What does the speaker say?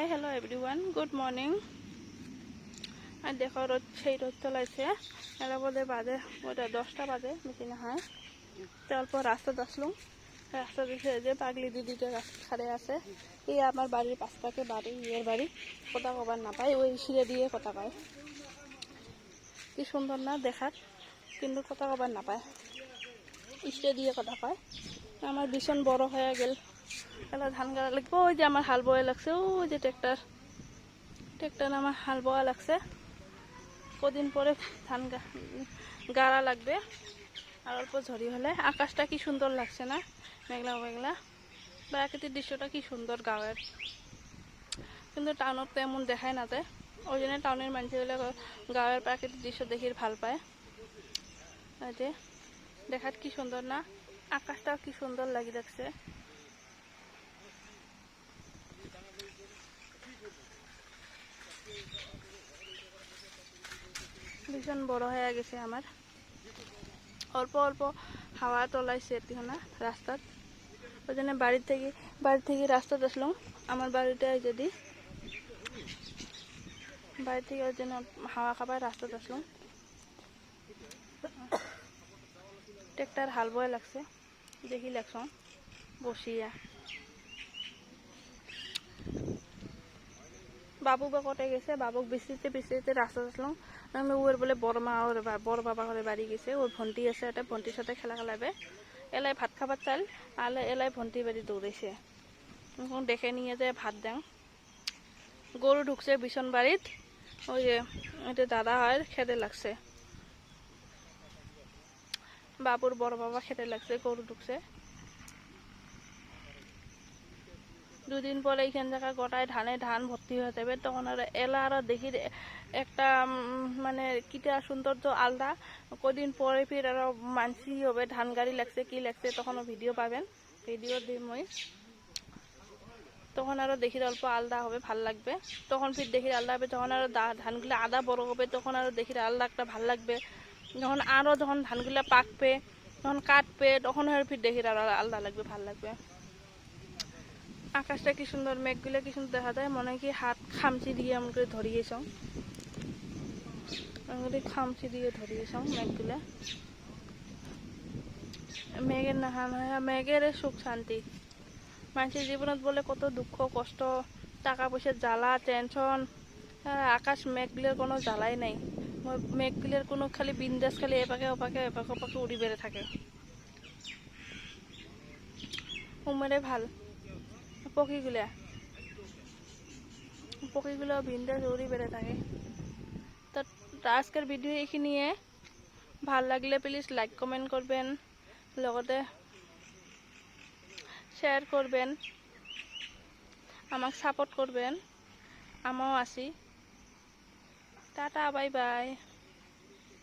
हाय hello everyone good morning আর দেখো রোদ সেই রোদ চলাইছে এলা বলে বাজে ওটা 10টা বাজে বেশি না হয় তো অল্প রাস্তাতে আসলাম রাস্তা দেখে যে পাগলি দিদিটা রাস্তা ছাড়ে আছে এই আমার বাড়ির পাশটাকে বাড়ি ইয়ের বাড়ি কথা কবার না পাই ওই সিঁড়ে দিয়ে কথা কয় কি সুন্দর না দেখার কিন্তু কথা কবার না পায় ইস্টে দিয়ে কথা কয় আমার ভীষণ বড় হয়ে গেল এলা ধান গাড়া লাগবে ওই যে আমার হাল বয়া লাগছে ওই যে ট্রেক্টর আমার হাল বয়া লাগছে কদিন পরে ধান গাড়া লাগবে আর অল্প ঝড়ি হলে আকাশটা কি সুন্দর লাগছে না মেঘলা মেঘলা প্রাকৃতিক দৃশ্যটা কি সুন্দর গাঁয়ের কিন্তু টাউনত তো এমন দেখায় না যায় ওই জন্য টাউনের মানুষগুলো গাঁয়ের প্রাকৃতিক দৃশ্য দেখি ভাল পায় যে দেখাত কি সুন্দর না আকাশটাও কি সুন্দর লাগি লাগছে ভীষণ বড় হয়ে গেছে আমার অল্প অল্প হাওয়া তোলাইছে এখন রাস্তাত ওই জন্য বাড়ি থেকে রাস্তাতে আসলাম আমার বাড়িটা যদি বাড়ি থেকে ওই জন্য হাওয়া খাবার রাস্তাতে আসলাম ট্রেক্টর হাল বয়ে লাগছে দেখি লাগছ বসিয়া বাবু বা কটে গেছে বাবুক বিস্তিতে রাস্তা আসলাম আমি ওর বলে বড় মা ওর বড় বাবা ঘরে বাড়ি গেছে ওর ভন্টি আছে একটা ভন্টির সাথে খেলা খেলাবে এলাই ভাত খাবার চাল আলে এলাই ভন্টি বাড়ি দৌড়েছে এখন দেখে নিয়ে যায় ভাত দেন গরু ঢুকছে বিছন বাড়িত ওই যে এটা দাদা হয় খেতে লাগছে বাবুর বড় বাবা খেতে লাগছে গরু ঢুকছে দুদিন পরে এইখান জায়গা গোটায় ধান ভর্তি হয়ে যাবে তখন আর এলা আর দেখি একটা মানে কিটা সৌন্দর্য আলাদা কদিন পরে ফির আর মানসি হবে ধান গাড়ি লাগছে কি লাগছে তখনও ভিডিও পাবেন ভিডিও দিই মই তখন আরো দেখি অল্প আলাদা হবে ভাল লাগবে তখন ফির দেখি আলাদা হবে যখন আর ধানগুলো আদা বড় হবে তখন আরো দেখি আলাদা একটা ভাল লাগবে যখন আরো যখন ধানগুলো পাকবে তখন কাটবে তখন আর ফির দেখি আরো আলাদা লাগবে ভাল লাগবে আকাশটা কি সুন্দর মেঘগুলো কি সুন্দর দেখা যায় মনে হয় কি হাত খামচি দিয়ে আমাকে ধরিয়েছ খামচি দিয়ে ধরিয়েছ মেঘগুলা মেঘের না মেঘের সুখ শান্তি মানুষের জীবনত বলে কত দুঃখ কষ্ট টাকা পয়সার জ্বালা টেনশন আকাশ মেঘগুলোর কোনো জ্বালাই নাই মেঘগুলোর কোনো খালি বিন্দাস খালি এপাকে ওপাকে উড়ি বেড়ে থাকে উমেরে ভাল পক্ষীগুলো বিন্দাস উড়ি বেড়ে থাকে তো আজকের ভিডিও এইখিনিয়ে ভাল লাগলে প্লিজ লাইক কমেন্ট করবেন লগতে শেয়ার করবেন আমাকে সাপোর্ট করবেন আমিও আছি টাটা বাই বাই।